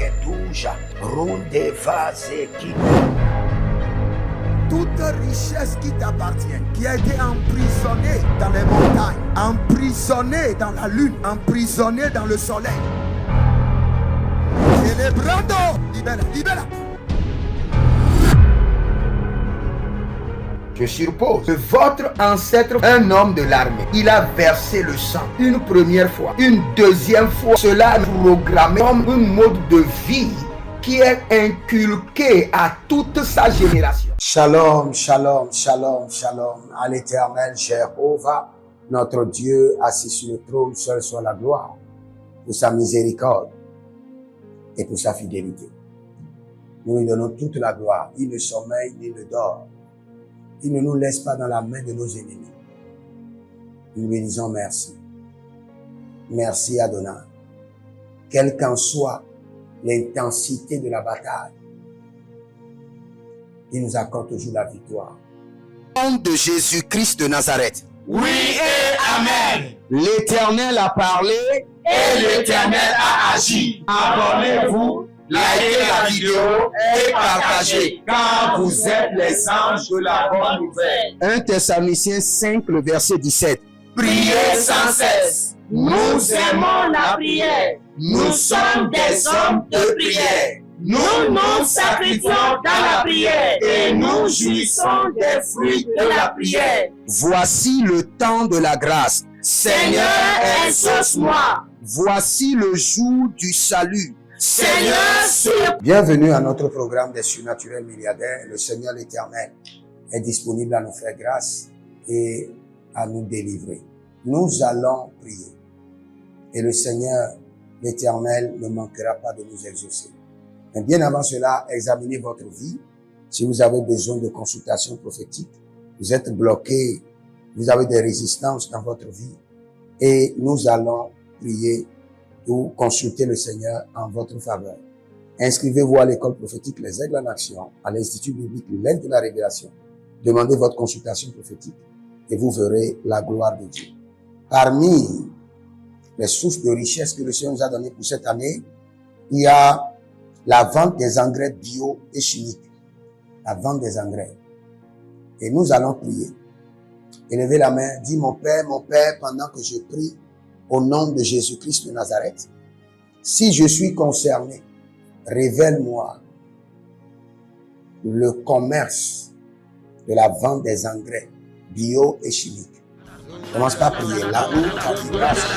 Ketuja, Runde Vazeki. Toute richesse qui t'appartient, qui a été emprisonnée dans les montagnes, emprisonnée dans la lune, emprisonnée dans le soleil. Célébrando, libera, libera. Je suppose que votre ancêtre, un homme de l'armée, il a versé le sang une première fois, une deuxième fois. Cela est programmé comme un mode de vie qui est inculqué à toute sa génération. Shalom, shalom, shalom, shalom à l'Éternel Jéhovah, notre Dieu assis sur le trône, seul soit la gloire, pour sa miséricorde et pour sa fidélité. Nous lui donnons toute la gloire. Il ne sommeille ni ne dort. Il ne nous laisse pas dans la main de nos ennemis. Nous lui disons merci. Merci Adonai. Quelle qu'en soit l'intensité de la bataille, il nous accorde toujours la victoire. Au nom de Jésus-Christ de Nazareth. Oui et Amen. L'Éternel a parlé Et l'Éternel a agi. Abonnez-vous, likez la vidéo et partagez, car vous êtes les anges de la bonne nouvelle. 1 Thessaloniciens 5, le verset 17. Priez sans cesse. Nous aimons la prière. Nous sommes des hommes de prière. Nous nous sacrifions dans la prière et nous jouissons des fruits de la prière. Voici le temps de la grâce. Seigneur, exauce-moi. Voici le jour du salut. Seigneur, sur... Bienvenue à notre programme des surnaturels milliardaires. Le Seigneur l'Éternel est disponible à nous faire grâce et à nous délivrer. Nous allons prier. Et le Seigneur l'Éternel ne manquera pas de nous exaucer. Mais bien avant cela, examinez votre vie. Si vous avez besoin de consultation prophétique, vous êtes bloqué, vous avez des résistances dans votre vie. Et nous allons prier ou consulter le Seigneur en votre faveur. Inscrivez-vous à l'école prophétique Les Aigles en Action, à l'Institut biblique L'Aile de la Révélation. Demandez votre consultation prophétique et vous verrez la gloire de Dieu. Parmi les sources de richesse que le Seigneur nous a données pour cette année, il y a la vente des engrais bio et chimiques. La vente des engrais. Et nous allons prier. Élevez la main, dis mon Père, pendant que je prie au nom de Jésus-Christ de Nazareth, si je suis concerné, révèle-moi le commerce de la vente des engrais bio et chimiques. Commence par prier là où tu as dit grâce.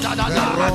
Rada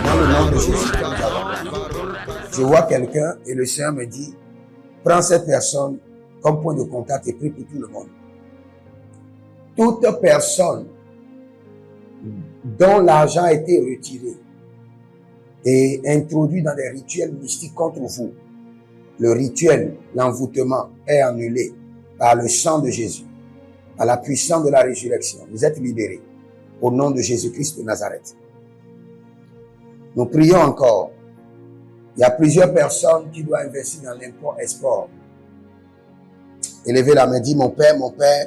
Dans le nom de Jésus, je vois quelqu'un et le Seigneur me dit, prends cette personne comme point de contact et prie pour tout le monde. Toute personne dont l'argent a été retiré et introduit dans des rituels mystiques contre vous, le rituel, l'envoûtement est annulé par le sang de Jésus. à la puissance de la résurrection. Vous êtes libérés au nom de Jésus-Christ de Nazareth. Nous prions encore. Il y a plusieurs personnes qui doivent investir dans l'import-export. Élevez la main, dit mon Père,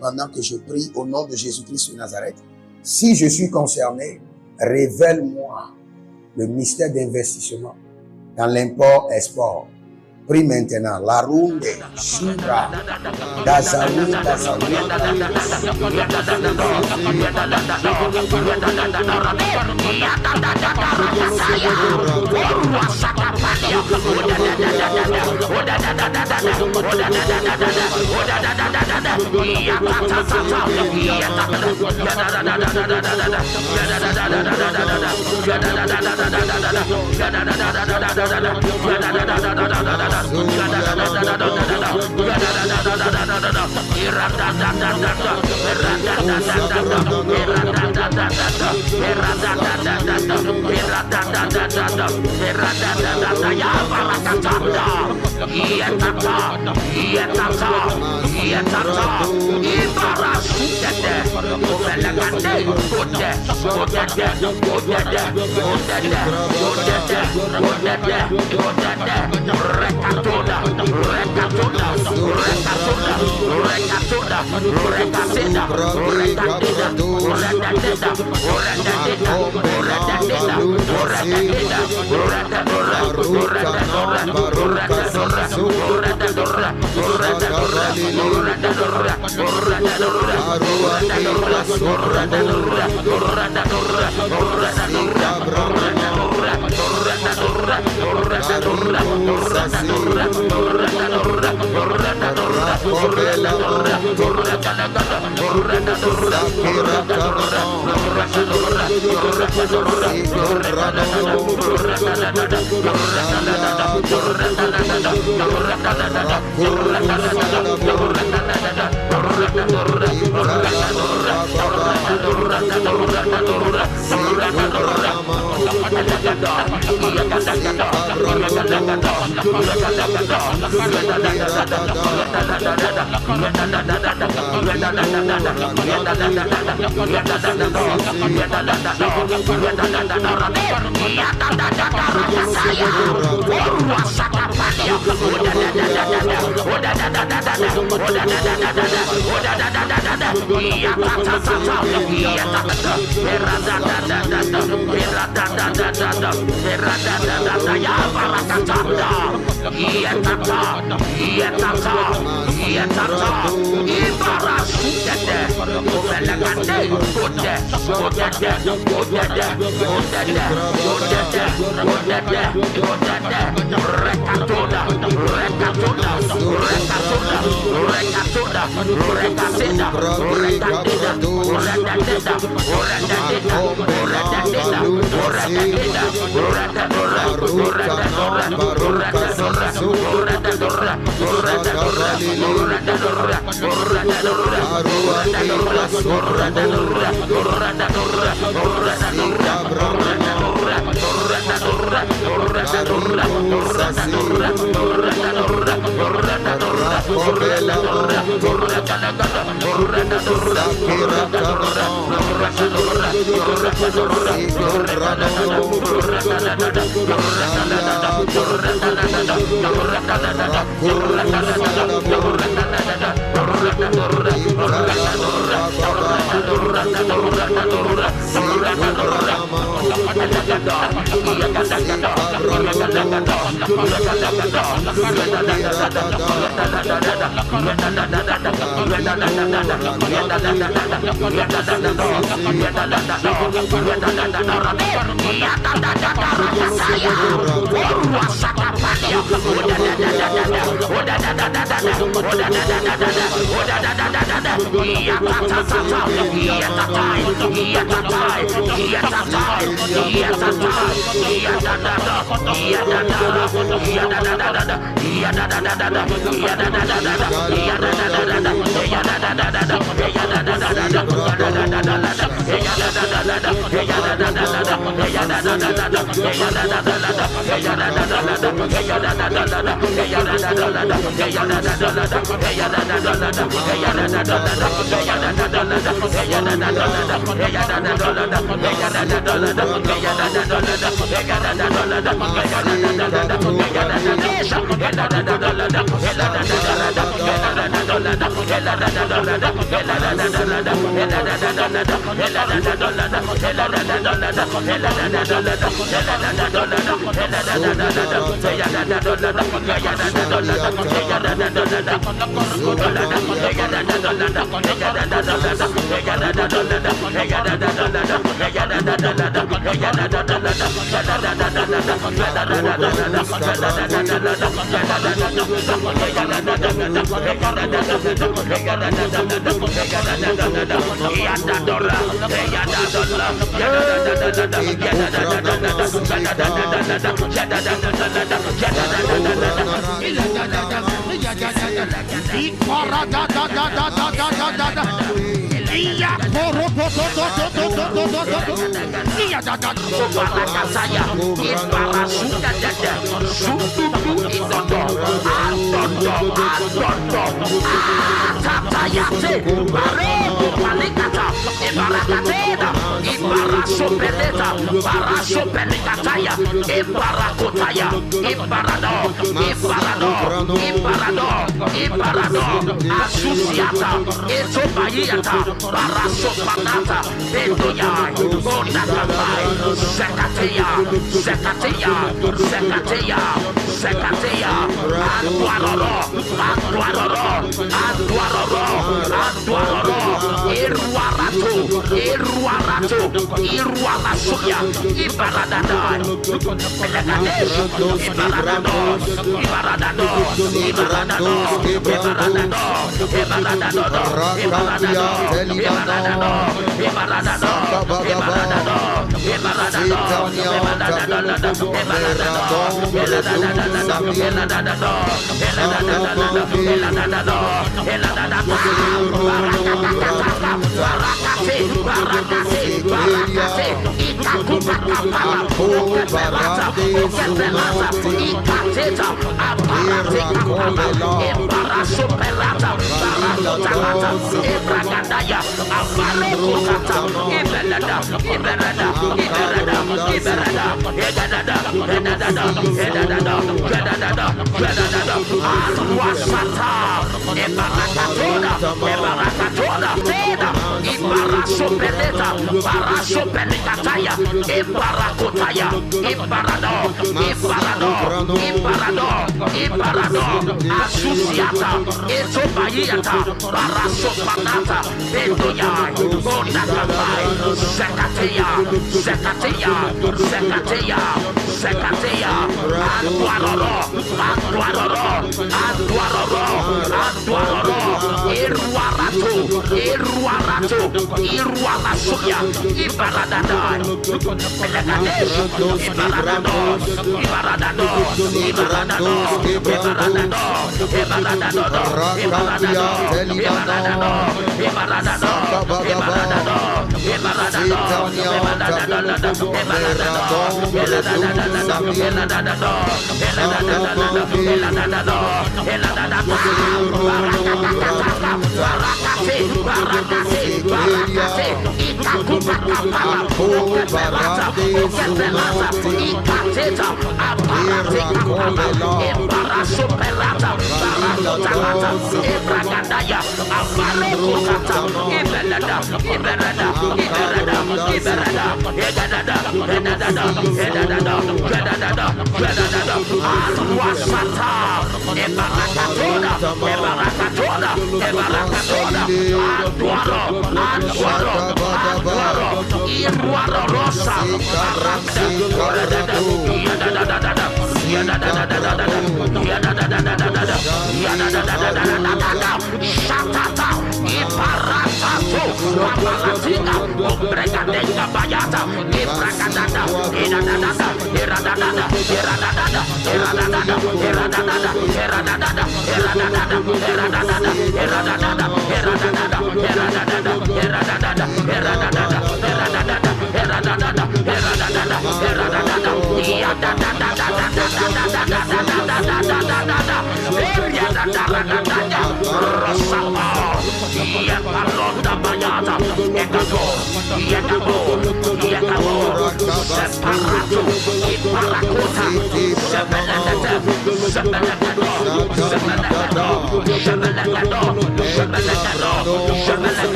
pendant que je prie au nom de Jésus-Christ de Nazareth, si je suis concerné, révèle-moi le mystère d'investissement dans l'import-export. Prie maintenant. La runde, Shubra, Dazaru,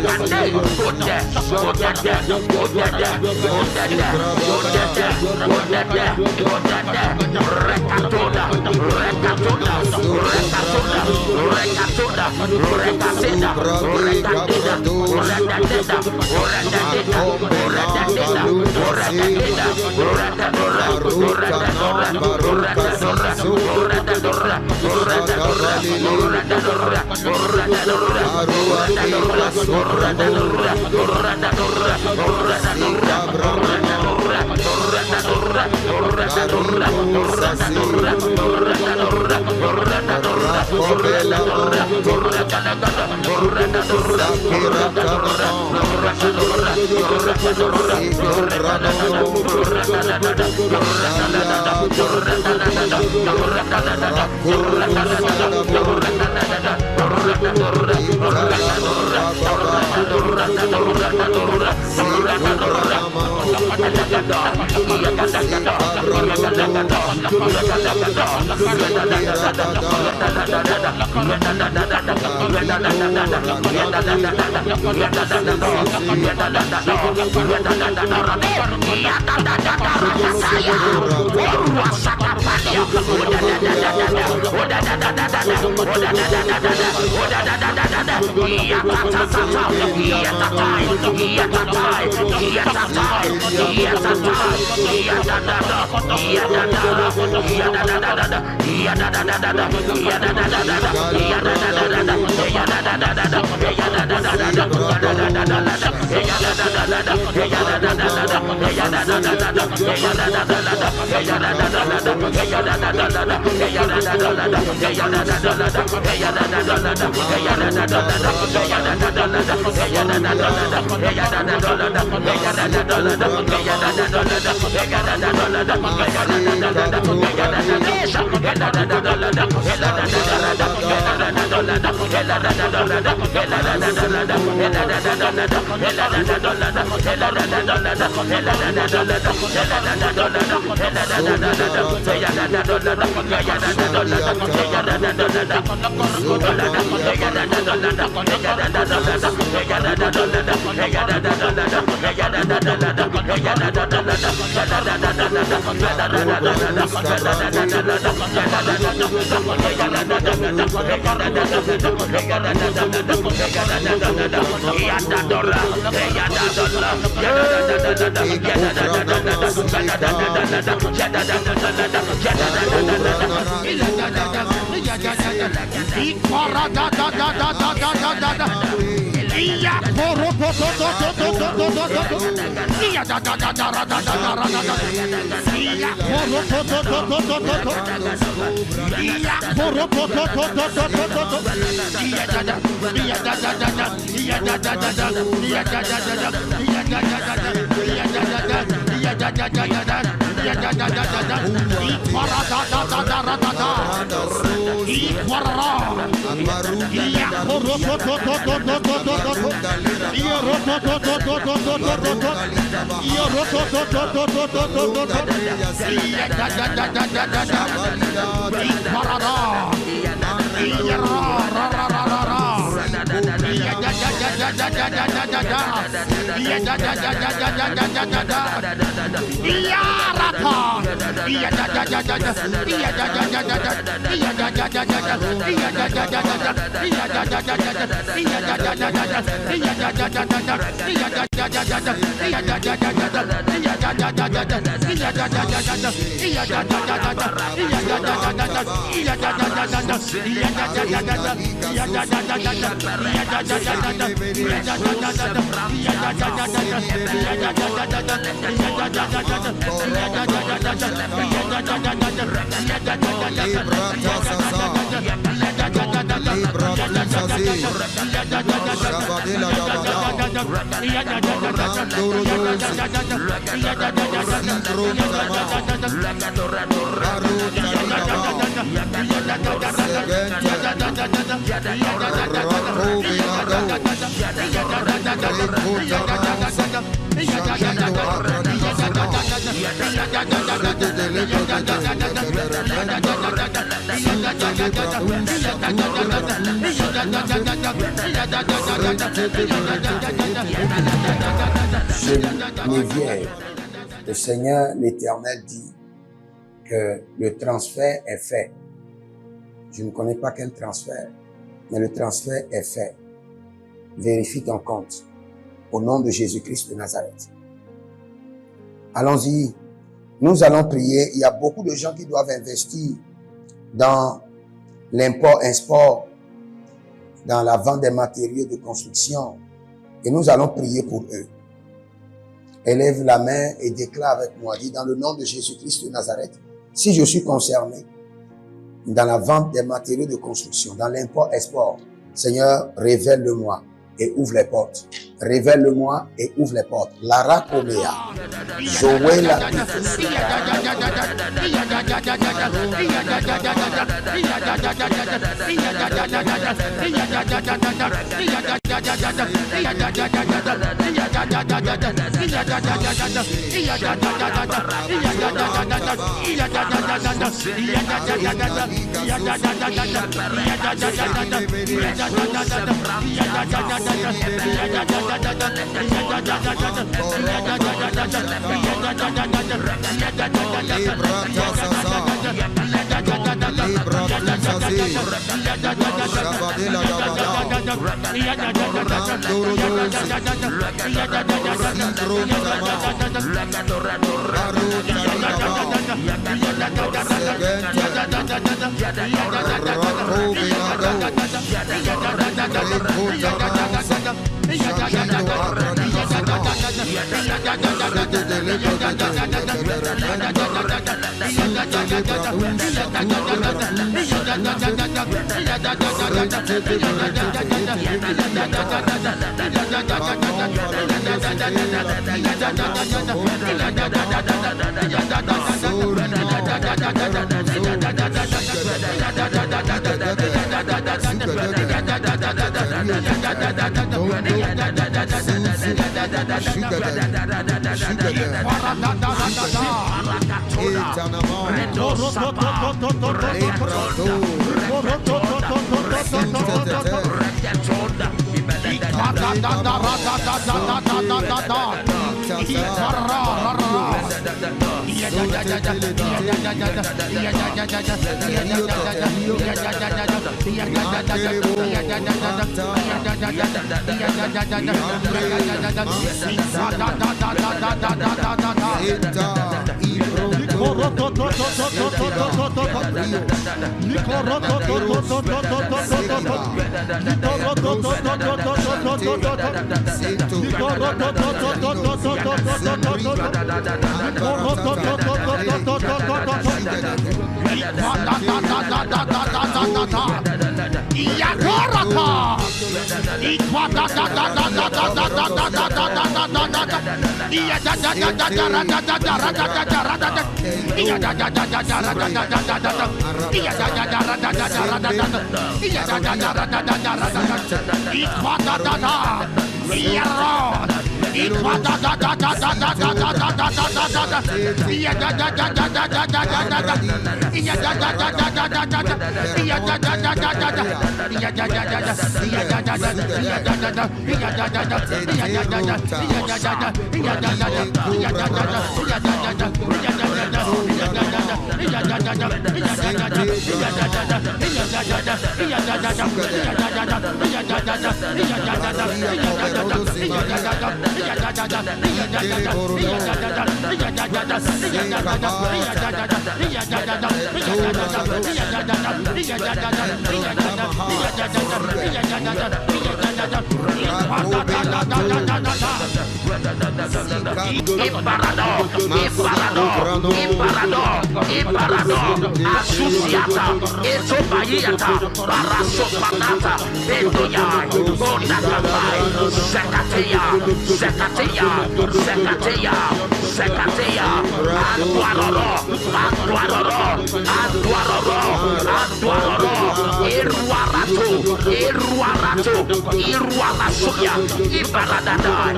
Ibarra Geneviève, le Seigneur l'Éternel dit que le transfert est fait. Je ne connais pas quel transfert, mais le transfert est fait. Vérifie ton compte. Au nom de Jésus-Christ de Nazareth. Allons-y. Nous allons prier. Il y a beaucoup de gens qui doivent investir dans l'import-export, dans la vente des matériaux de construction. Et nous allons prier pour eux. Élève la main et déclare avec moi. Dis dans le nom de Jésus-Christ de Nazareth. Si je suis concerné dans la vente des matériaux de construction, dans l'import-export, Seigneur, révèle-le-moi et ouvre les portes. Révèle-le-moi et ouvre les portes. Lara Komea. Joël Iruala Suya, Ibaradador,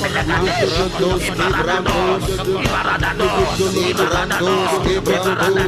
Elegadesh, Ibaradador, Ibaradador, Ibaradador,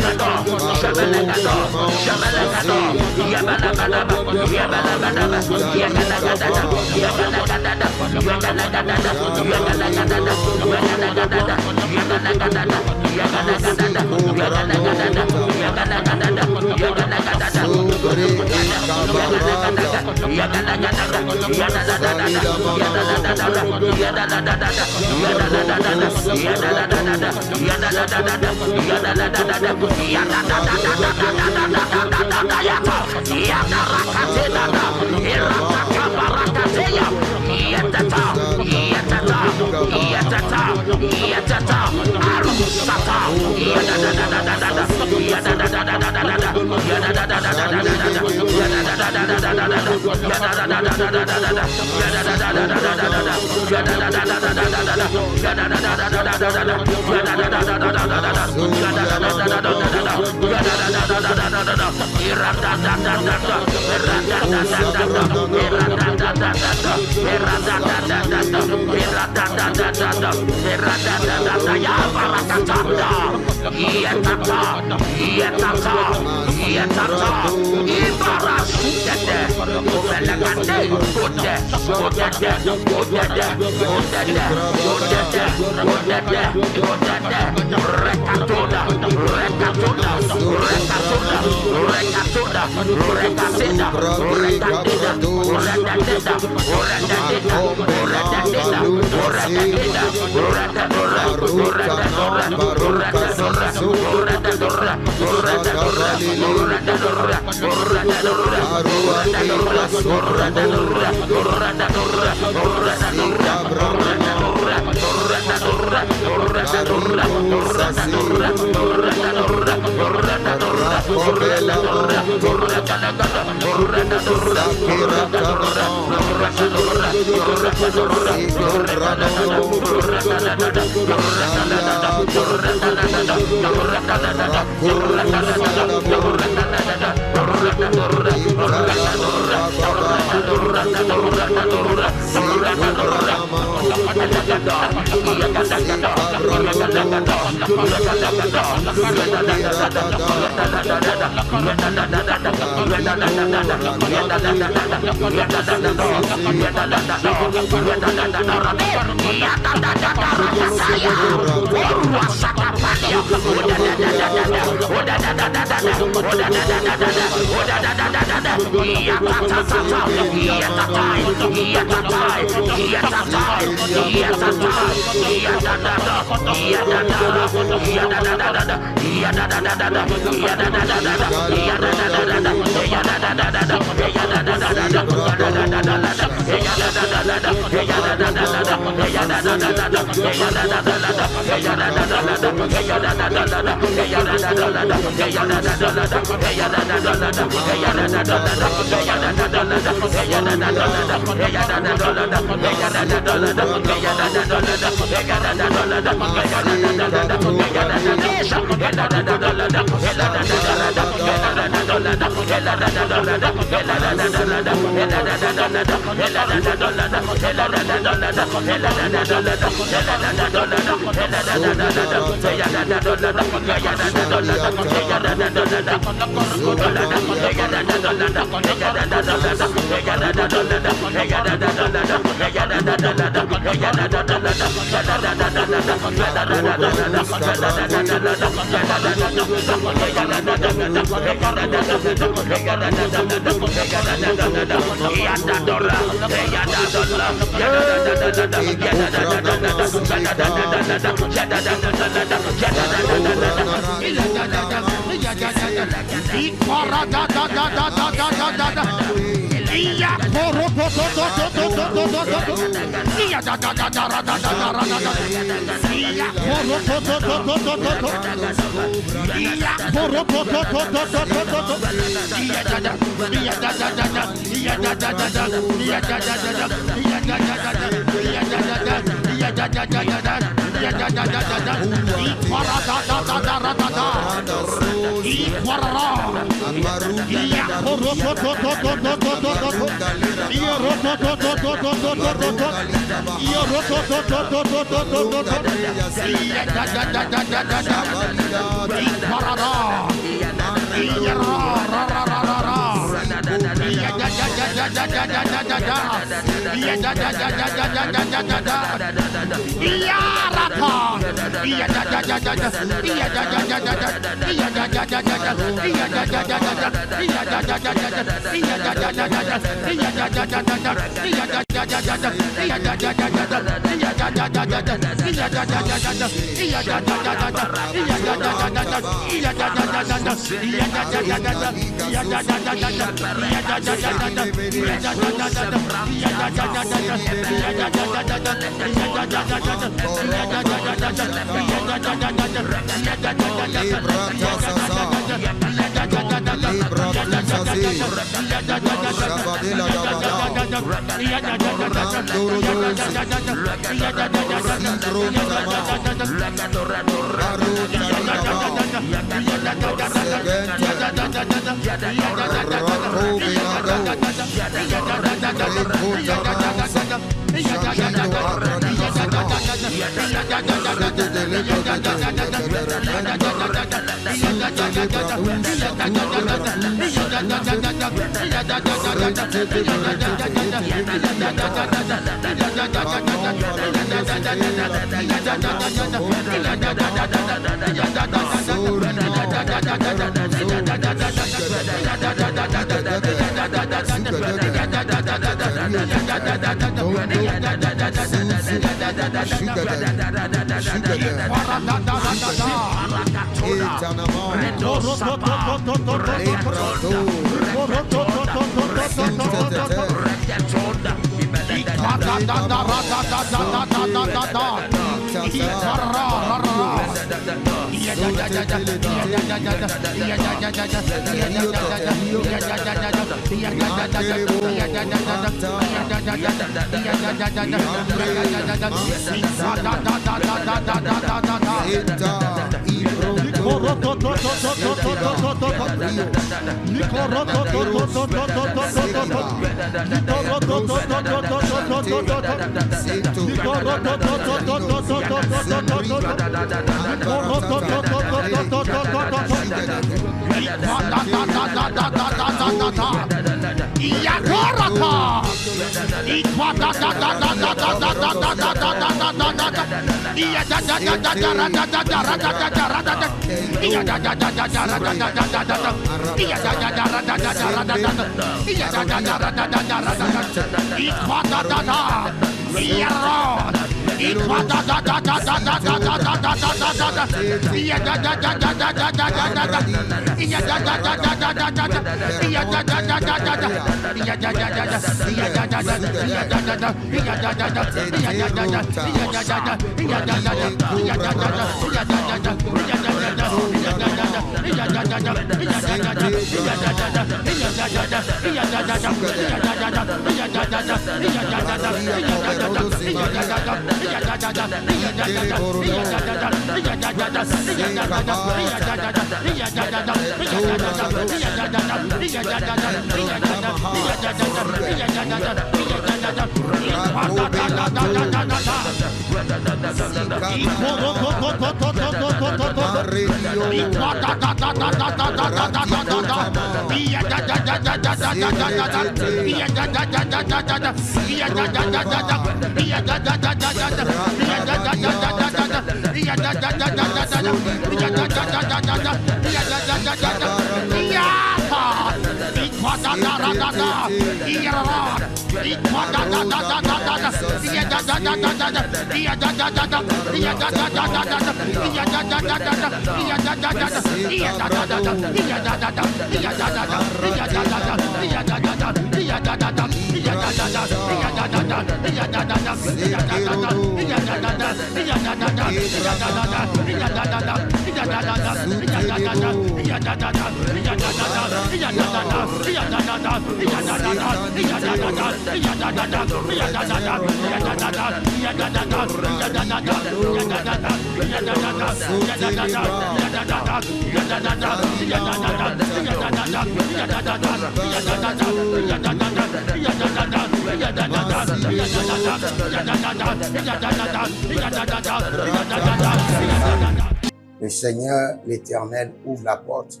Le Seigneur, l'Éternel, ouvre la porte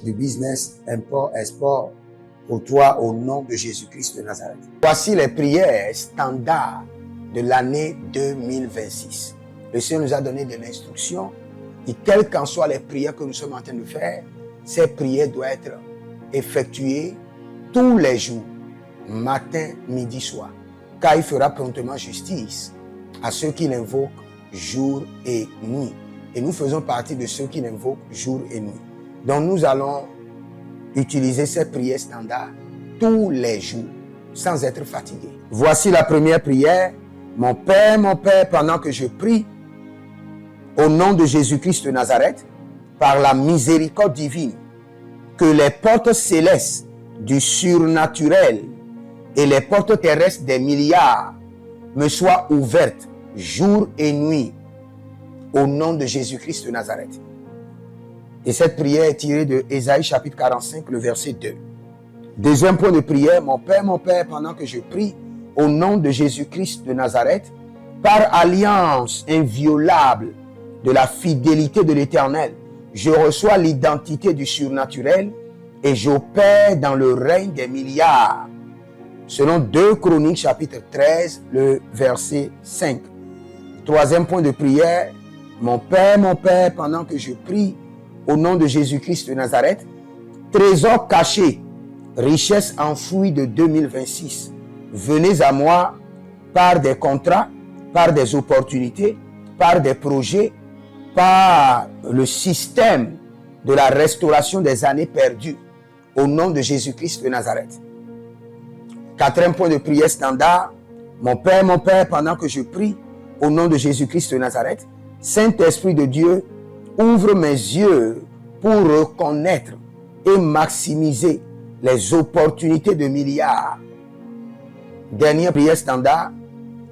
du business, import, export pour toi au nom de Jésus-Christ de Nazareth. Voici les prières standards de l'année 2026. Le Seigneur nous a donné de l'instruction et quelles qu'en soient les prières que nous sommes en train de faire, ces prières doivent être effectuées tous les jours, matin, midi, soir. Car il fera promptement justice à ceux qui l'invoquent jour et nuit. Et nous faisons partie de ceux qui l'invoquent jour et nuit. Donc nous allons utiliser ces prières standards tous les jours, sans être fatigués. Voici la première prière. Mon Père, pendant que je prie, au nom de Jésus-Christ de Nazareth, par la miséricorde divine, que les portes célestes du surnaturel et les portes terrestres des milliards me soient ouvertes jour et nuit, au nom de Jésus-Christ de Nazareth. Et cette prière est tirée de Ésaïe chapitre 45, le verset 2. Deuxième point de prière, mon Père, pendant que je prie, au nom de Jésus-Christ de Nazareth, par alliance inviolable de la fidélité de l'Éternel, je reçois l'identité du surnaturel et j'opère dans le règne des milliards. Selon 2 Chroniques chapitre 13, le verset 5. Troisième point de prière, mon Père, pendant que je prie, au nom de Jésus-Christ de Nazareth, trésor caché, richesse enfouie de 2026, venez à moi par des contrats, par des opportunités, par des projets, par le système de la restauration des années perdues, au nom de Jésus-Christ de Nazareth. Quatrième point de prière standard, mon Père, pendant que je prie, au nom de Jésus-Christ de Nazareth, Saint-Esprit de Dieu, ouvre mes yeux pour reconnaître et maximiser les opportunités de milliards. Dernière prière standard,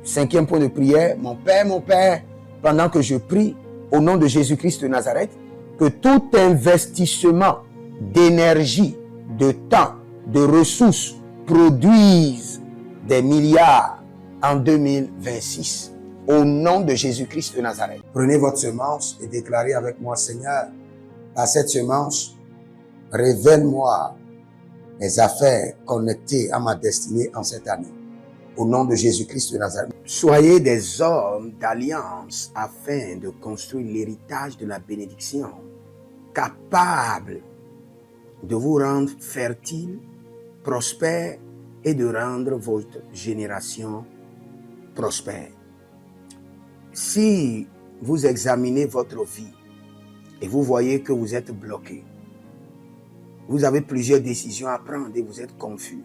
cinquième point de prière, mon Père, pendant que je prie, au nom de Jésus-Christ de Nazareth, que tout investissement d'énergie, de temps, de ressources produise des milliards en 2026. Au nom de Jésus-Christ de Nazareth. Prenez votre semence et déclarez avec moi, Seigneur, par cette semence, révèle-moi mes affaires connectées à ma destinée en cette année. Au nom de Jésus-Christ de Nazareth. Soyez des hommes d'alliance afin de construire l'héritage de la bénédiction, capables de vous rendre fertile, prospère et de rendre votre génération prospère. Si vous examinez votre vie et vous voyez que vous êtes bloqué, vous avez plusieurs décisions à prendre et vous êtes confus.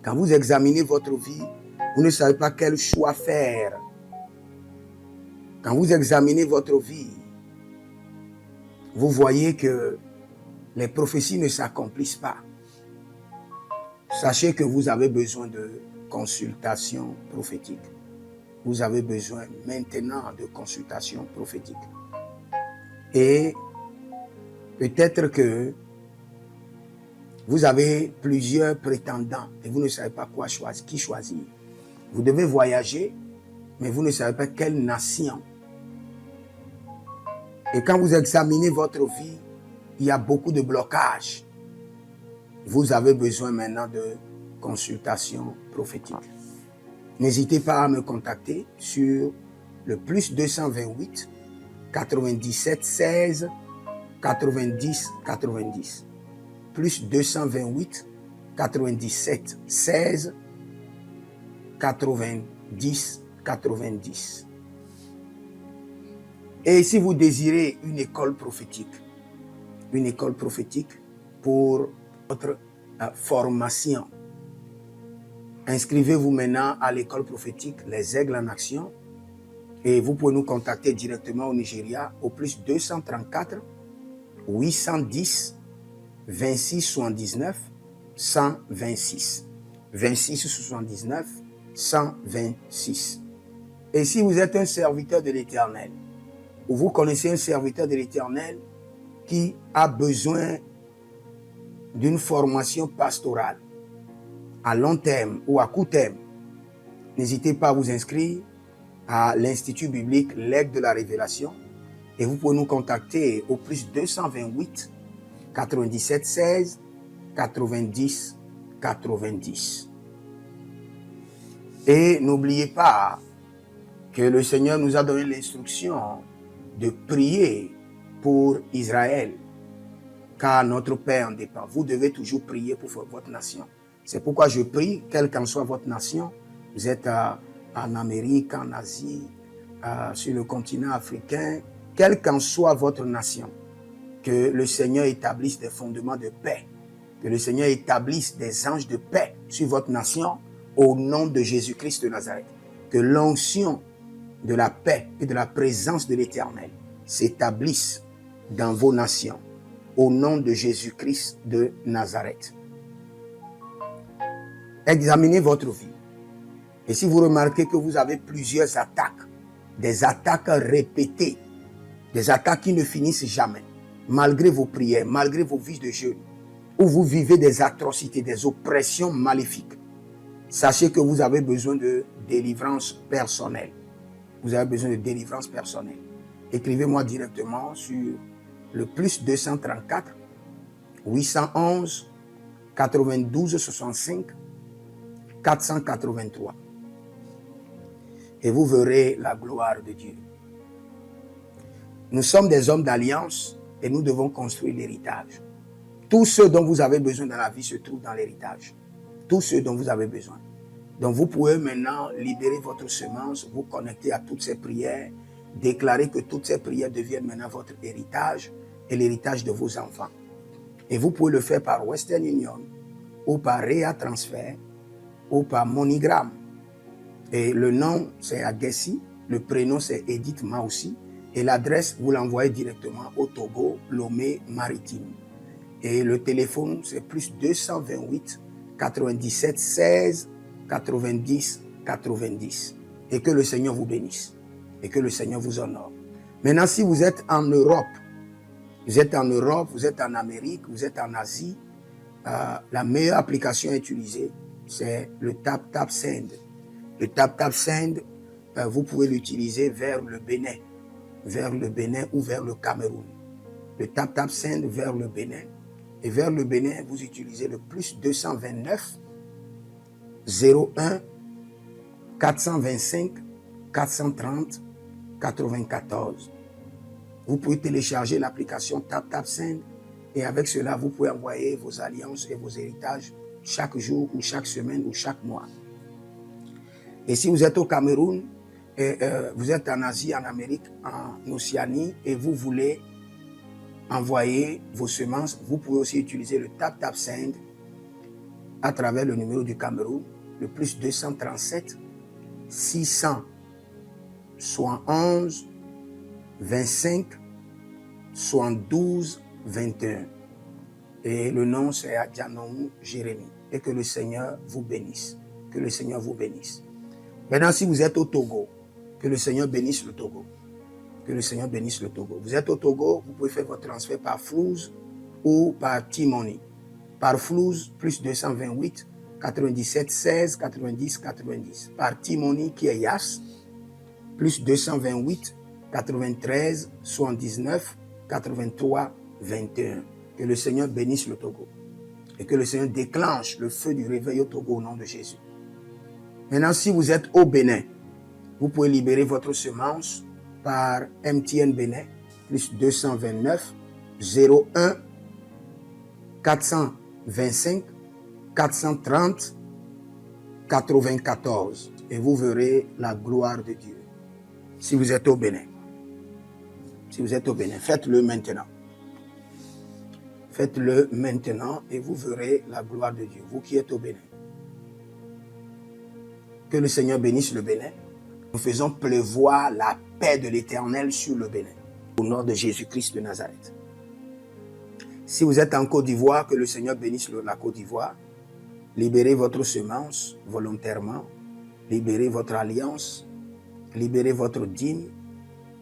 Quand vous examinez votre vie, vous ne savez pas quel choix faire. Quand vous examinez votre vie, vous voyez que les prophéties ne s'accomplissent pas. Sachez que vous avez besoin de consultation prophétique. Vous avez besoin maintenant de consultation prophétique. Et peut-être que vous avez plusieurs prétendants et vous ne savez pas qui choisir. Vous devez voyager, mais vous ne savez pas quelle nation. Et quand vous examinez votre vie, il y a beaucoup de blocages. Vous avez besoin maintenant de consultation prophétique. N'hésitez pas à me contacter sur le +228 97 16 90 90. +228 97 16 90 90. Et si vous désirez une école prophétique pour votre formation, inscrivez-vous maintenant à l'école prophétique Les Aigles en Action et vous pouvez nous contacter directement au Nigeria au +234 810 26 79 126. 26 79 126. Et si vous êtes un serviteur de l'Éternel, ou vous connaissez un serviteur de l'Éternel qui a besoin d'une formation pastorale à long terme ou à court terme, n'hésitez pas à vous inscrire à l'Institut biblique L'Aigle de la Révélation et vous pouvez nous contacter au +228 97 16 90 90. Et n'oubliez pas que le Seigneur nous a donné l'instruction de prier pour Israël, car notre paix en dépend. Vous devez toujours prier pour votre nation. C'est pourquoi je prie, quelle qu'en soit votre nation, vous êtes en Amérique, en Asie, sur le continent africain, quelle qu'en soit votre nation, que le Seigneur établisse des fondements de paix, que le Seigneur établisse des anges de paix sur votre nation au nom de Jésus-Christ de Nazareth. Que l'onction de la paix et de la présence de l'Éternel s'établisse dans vos nations au nom de Jésus-Christ de Nazareth. Examinez votre vie. Et si vous remarquez que vous avez plusieurs attaques, des attaques répétées, des attaques qui ne finissent jamais, malgré vos prières, malgré vos vies de jeûne, où vous vivez des atrocités, des oppressions maléfiques, sachez que vous avez besoin de délivrance personnelle. Vous avez besoin de délivrance personnelle. Écrivez-moi directement sur le +234 811 92 65 483. Et vous verrez la gloire de Dieu. Nous sommes des hommes d'alliance et nous devons construire l'héritage. Tout ce dont vous avez besoin dans la vie se trouve dans l'héritage. Tout ce dont vous avez besoin. Donc vous pouvez maintenant libérer votre semence, vous connecter à toutes ces prières, déclarer que toutes ces prières deviennent maintenant votre héritage et l'héritage de vos enfants. Et vous pouvez le faire par Western Union ou par Rea Transfer ou par MoneyGram. Et le nom c'est Agessi, le prénom c'est Edith Maussi et l'adresse vous l'envoyez directement au Togo, Lomé Maritime. Et le téléphone c'est +228 97 16 90 90. Et que le Seigneur vous bénisse. Et que le Seigneur vous honore. Maintenant, si vous êtes en Europe, vous êtes en Amérique, vous êtes en Asie, la meilleure application à utiliser, c'est le TapTapSend. Le TapTapSend, vous pouvez l'utiliser vers le Bénin ou vers le Cameroun. Le TapTapSend vers le Bénin Et vers le Bénin, vous utilisez le plus 229 01 425 430 94. Vous pouvez télécharger l'application TapTapSend et avec cela, vous pouvez envoyer vos alliances et vos héritages chaque jour ou chaque semaine ou chaque mois. Et si vous êtes au Cameroun, vous êtes en Asie, en Amérique, en Océanie et vous voulez envoyer vos semences, vous pouvez aussi utiliser le TapTapSend à travers le numéro du Cameroun, le plus 237 671 25 72 21. Et le nom c'est Adjanou Jérémie. Et que le Seigneur vous bénisse. Que le Seigneur vous bénisse. Maintenant, si vous êtes au Togo, que le Seigneur bénisse le Togo. Que le Seigneur bénisse le Togo. Vous êtes au Togo, vous pouvez faire votre transfert par Flouz ou par T-Money. Par Flouz, plus 228 97 16 90 90. Par T-Money qui est Yas, plus 228 93 79 83 21. Que le Seigneur bénisse le Togo. Et que le Seigneur déclenche le feu du réveil au Togo au nom de Jésus. Maintenant, si vous êtes au Bénin, vous pouvez libérer votre semence par MTN Bénin, plus 229 01 425 430 94. Et vous verrez la gloire de Dieu. Si vous êtes au Bénin. Si vous êtes au Bénin, faites-le maintenant. Faites-le maintenant et vous verrez la gloire de Dieu. Vous qui êtes au Bénin. Que le Seigneur bénisse le Bénin. Nous faisons pleuvoir la paix de l'Éternel sur le Bénin. Au nom de Jésus-Christ de Nazareth. Si vous êtes en Côte d'Ivoire, que le Seigneur bénisse la Côte d'Ivoire. Libérez votre semence volontairement. Libérez votre alliance. Libérez votre dîme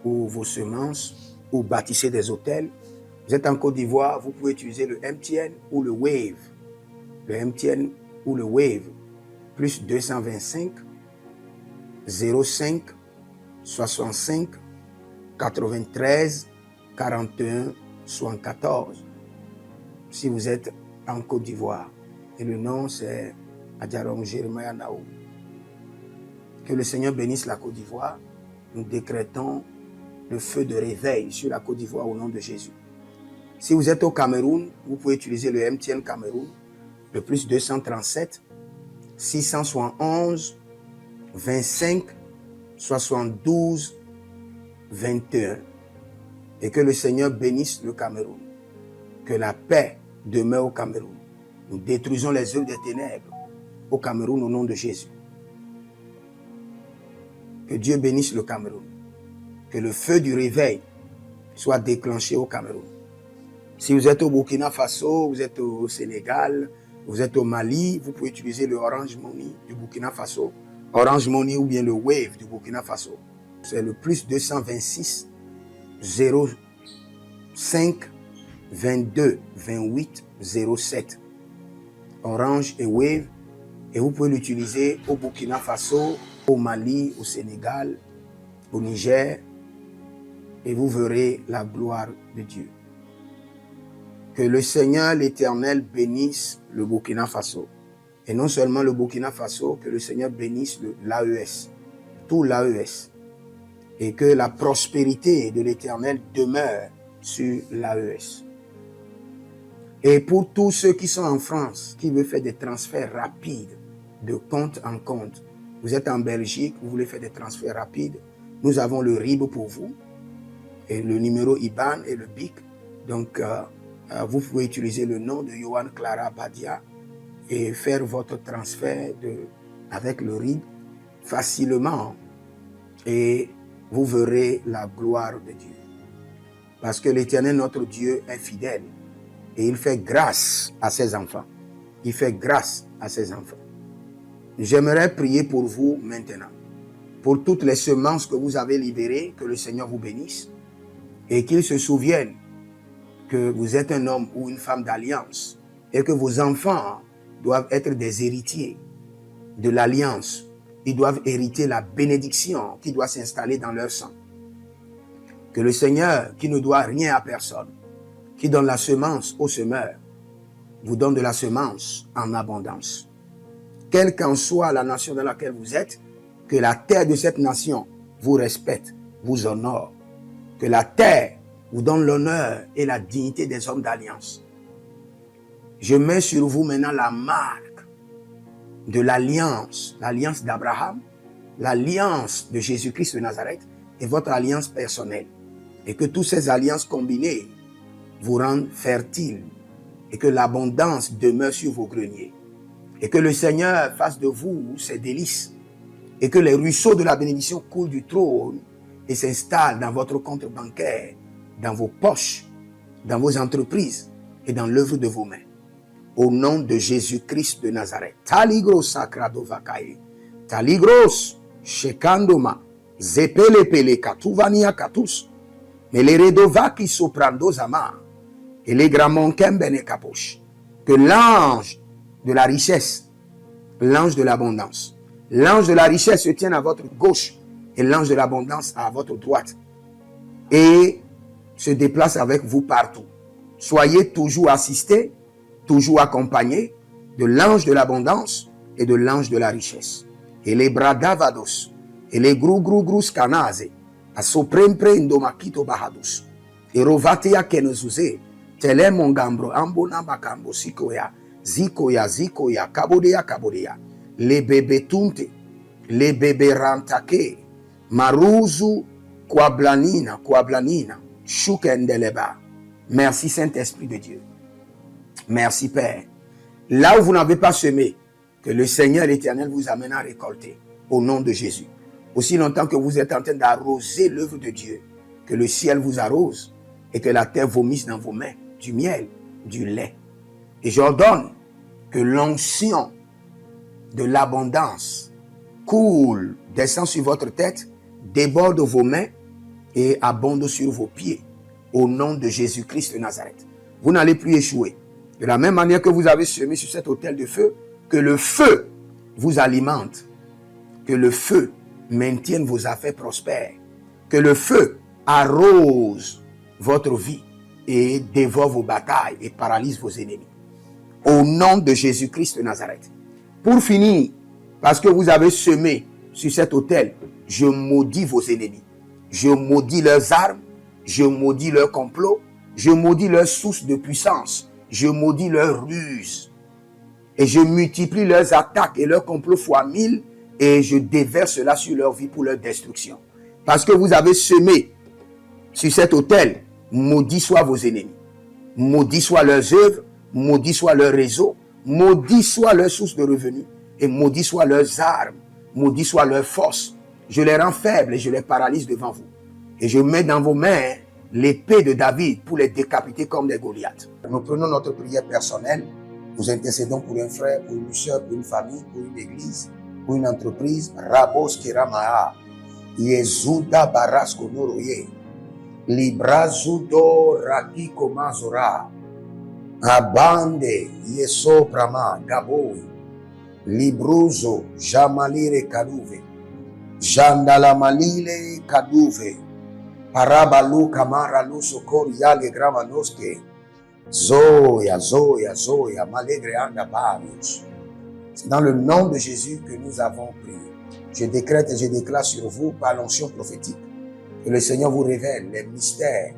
ou vos semences ou bâtissez des hôtels. Vous êtes en Côte d'Ivoire, vous pouvez utiliser le MTN ou le Wave. Le MTN ou le Wave. Plus 225 05 65 93 41 74. Si vous êtes en Côte d'Ivoire. Et le nom c'est Adjarom Jeremiah Naou. Que le Seigneur bénisse la Côte d'Ivoire. Nous décrétons le feu de réveil sur la Côte d'Ivoire au nom de Jésus. Si vous êtes au Cameroun, vous pouvez utiliser le MTN Cameroun, le plus 237 671 25 72 21. Et que le Seigneur bénisse le Cameroun. Que la paix demeure au Cameroun. Nous détruisons les œuvres des ténèbres au Cameroun au nom de Jésus. Que Dieu bénisse le Cameroun. Que le feu du réveil soit déclenché au Cameroun. Si vous êtes au Burkina Faso, vous êtes au Sénégal, vous êtes au Mali, vous pouvez utiliser le Orange Money du Burkina Faso. Orange Money ou bien le Wave du Burkina Faso. C'est le plus 226 05 22 28 07. Orange et Wave. Et vous pouvez l'utiliser au Burkina Faso, au Mali, au Sénégal, au Niger. Et vous verrez la gloire de Dieu. Que le Seigneur l'Éternel bénisse le Burkina Faso. Et non seulement le Burkina Faso, que le Seigneur bénisse l'AES, tout l'AES. Et que la prospérité de l'Éternel demeure sur l'AES. Et pour tous ceux qui sont en France, qui veulent faire des transferts rapides de compte en compte, vous êtes en Belgique, vous voulez faire des transferts rapides, nous avons le RIB pour vous, et le numéro IBAN et le BIC. Donc, vous pouvez utiliser le nom de Yohan Clara Badia et faire votre transfert avec le RIB facilement. Et vous verrez la gloire de Dieu. Parce que l'Éternel, notre Dieu, est fidèle. Et il fait grâce à ses enfants. Il fait grâce à ses enfants. J'aimerais prier pour vous maintenant. Pour toutes les semences que vous avez libérées, que le Seigneur vous bénisse. Et qu'il se souvienne que vous êtes un homme ou une femme d'alliance et que vos enfants doivent être des héritiers de l'alliance. Ils doivent hériter la bénédiction qui doit s'installer dans leur sang. Que le Seigneur, qui ne doit rien à personne, qui donne la semence au semeur, vous donne de la semence en abondance. Quelle qu'en soit la nation dans laquelle vous êtes, que la terre de cette nation vous respecte, vous honore. Que la terre vous donne l'honneur et la dignité des hommes d'alliance. Je mets sur vous maintenant la marque de l'alliance d'Abraham, l'alliance de Jésus-Christ de Nazareth et votre alliance personnelle. Et que toutes ces alliances combinées vous rendent fertiles et que l'abondance demeure sur vos greniers. Et que le Seigneur fasse de vous ses délices et que les ruisseaux de la bénédiction coulent du trône et s'installent dans votre compte bancaire, dans vos poches, dans vos entreprises et dans l'œuvre de vos mains. Au nom de Jésus-Christ de Nazareth. Taligros sacrado vakae. Taligros shekandoma. Zepelepele katuvania katus. Meleredovaki soprando zama. Et les gramons kembene kaposh. Que l'ange de la richesse, l'ange de l'abondance, l'ange de la richesse se tienne à votre gauche et l'ange de l'abondance à votre droite et se déplace avec vous partout. Soyez toujours assistés, toujours accompagnés de l'ange de l'abondance et de l'ange de la richesse. Et les bradavados, et les gru scanaze, a soprempre indomakito bahadus, et rovatea kenezuze, tele mongambro ambona bakambo sikoya, zikoya, kabodea, les bébés tunte, les bébés rantake, maruzu, kwablanina, shukendeleba. Merci Saint-Esprit de Dieu. Merci Père. Là où vous n'avez pas semé, que le Seigneur l'Éternel vous amène à récolter, au nom de Jésus. Aussi longtemps que vous êtes en train d'arroser l'œuvre de Dieu, que le ciel vous arrose et que la terre vomisse dans vos mains du miel, du lait. Et j'ordonne que l'onction de l'abondance coule, descend sur votre tête, déborde vos mains et abonde sur vos pieds. Au nom de Jésus-Christ de Nazareth. Vous n'allez plus échouer. De la même manière que vous avez semé sur cet autel de feu, que le feu vous alimente, que le feu maintienne vos affaires prospères, que le feu arrose votre vie et dévore vos batailles et paralyse vos ennemis. Au nom de Jésus-Christ de Nazareth. Pour finir, parce que vous avez semé sur cet autel, je maudis vos ennemis. Je maudis leurs armes, je maudis leurs complots, je maudis leurs sources de puissance, je maudis leurs ruses. Et je multiplie leurs attaques et leurs complots fois 1000 et je déverse cela sur leur vie pour leur destruction. Parce que vous avez semé sur cet autel, maudit soient vos ennemis, maudit soient leurs œuvres, maudit soit leur réseau, maudit soit leur source de revenus et maudit soient leurs armes, maudit soit leur force. Je les rends faibles et je les paralyse devant vous. Et je mets dans vos mains l'épée de David pour les décapiter comme des Goliaths. Nous prenons notre prière personnelle. Nous intercédons pour un frère, pour une soeur, pour une famille, pour une église, pour une entreprise. Rabos Keramaha, Yezuda Barasko Noroye, Librazudo Rakiko Mazora, Abande Yeso Prama Gaboui, Libruzo Jamalire Kaduve, Jandalamalile Kaduve, Parabalu Kamara Lusokor Yale Gramanoske, Zoya, Malegre Anda Barius. C'est dans le nom de Jésus que nous avons prié. Je décrète et je déclare sur vous par l'onction prophétique que le Seigneur vous révèle les mystères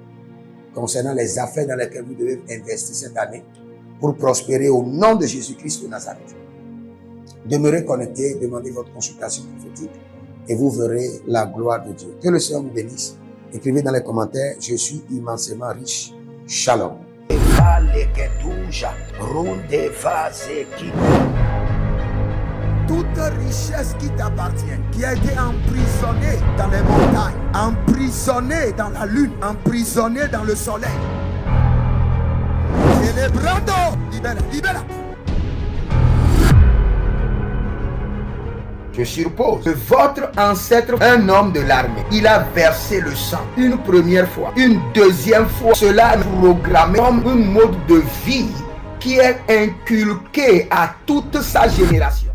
concernant les affaires dans lesquelles vous devez investir cette année pour prospérer au nom de Jésus-Christ de Nazareth. Demeurez connectés, demandez votre consultation prophétique et vous verrez la gloire de Dieu. Que le Seigneur vous bénisse. Écrivez dans les commentaires, je suis immensément riche. Shalom. Toute richesse qui t'appartient, qui a été emprisonnée dans les montagnes, emprisonnée dans la lune, emprisonnée dans le soleil. Célébrando, libera. Je suppose que votre ancêtre, un homme de l'armée, il a versé le sang une première fois, une deuxième fois. Cela est programmé comme un mode de vie qui est inculqué à toute sa génération.